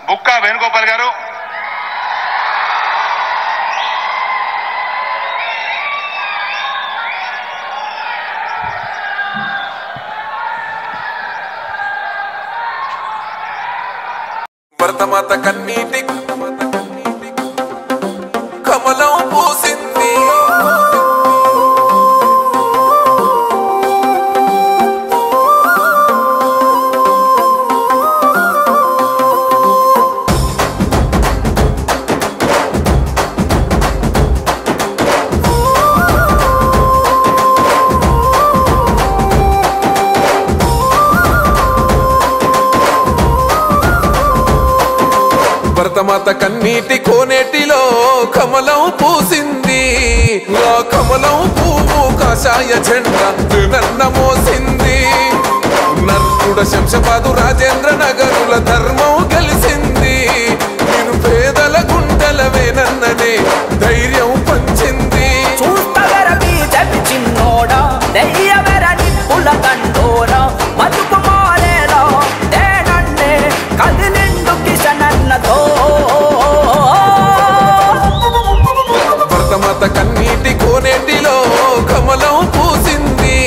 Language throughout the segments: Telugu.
బుక్కా వేణుగోపాల్ గారు, భరతమాత కన్నీటి కమలం పూసింది. భరతమాత కన్నీటి కోనేటిలో కమలం పూసింది. ఆ కమలం పువ్వు కాషాయ జెండా నన్న మోసింది. నర్కుడ శంషాబాదు రాజేంద్ర నగరుల ధర్మం గెలిసింది. నేను పేదల గుండెల వేనన్ననే ధైర్యం పంచింది. చూస్తగర బీజేపీ చిన్నోడా దయ్యవెర నిప్పుల దండోరా బతుకు మారేలా దేనన్నే కదిలిండు కిషనన్నతో. భరతమాత కన్నీటి కోనేటిలో కమలం పూసింది.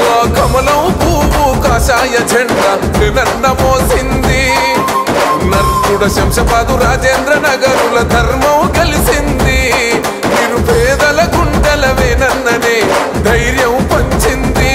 ఆ కమలం పువ్వు కాషాయ జెండా నన్న మోసింది. నర్కుడ శంషాబాదు రాజేంద్ర నగరుల ధర్మం గెలిసింది. మీరు పేదల గుండెల వేనన్ననే ధైర్యం పంచింది.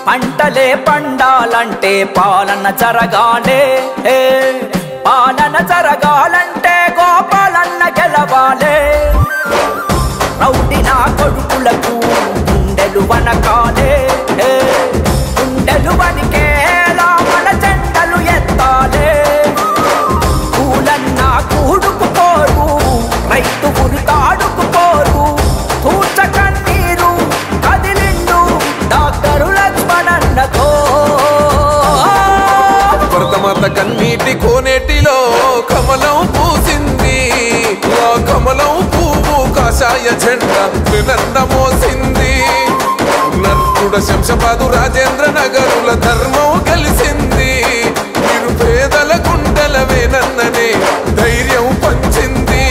పంటలే పండాలంటే పాలన జరగాలే, పాలన జరగాలంటే గోపాలన్న గెలవాలే. రౌడి నా కొడుకులకు గుండెలు వనకాలే, గుండెలు వనికేలా మన జెండలు ఎత్తాలే. పూలన్న కూడుకుపోరు, రైతు ఉరితాడుకుపోరు, తూచ కన్నీరు కదిలిండు డాక్టరు లక్ష్మణన్నతో. భరతమాత కన్నీటి కోనేటిలో కమలం పూసింది. ఆ కమలం పువ్వు కాషాయ జెండా నన్న మోసింది. నర్కుడ శంషాబాదు రాజేంద్ర నగరుల ధర్మం గెలిసింది. మీరు పేదల గుండెల వేనన్ననే ధైర్యం పంచింది.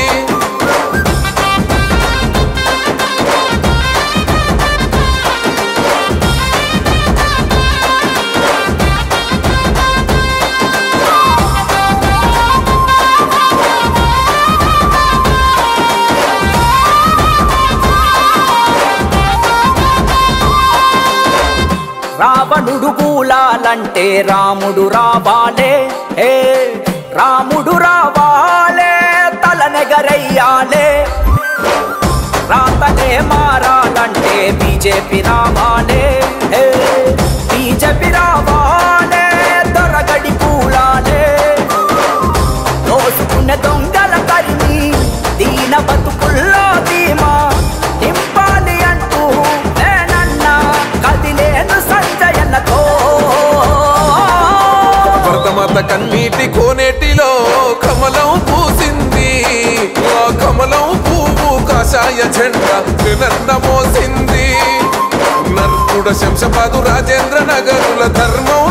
రావణుడు కూలాలంటే రాముడు రావాలే, రాముడు రావాలే, తలనెగరయ్యాలే. రాతనే మారాలంటే బీజేపీ రావాలే, బీజేపీ రావాలే, దొరగడి కూలాలే. దోసుకున్న దొంగల తరిమి దీన బతుకుల్లో ధీమా నింపాలి అంటూ వేనన్న కదిలేను సంజయన్నతో. భరతమాత కన్నీటి కోనేటిలో కమలం పూసింది. ఆ కమలం పువ్వు కాషాయ జెండా నన్న మోసింది. నర్కుడ శంషాబాదు రాజేంద్ర నగరుల ధర్మం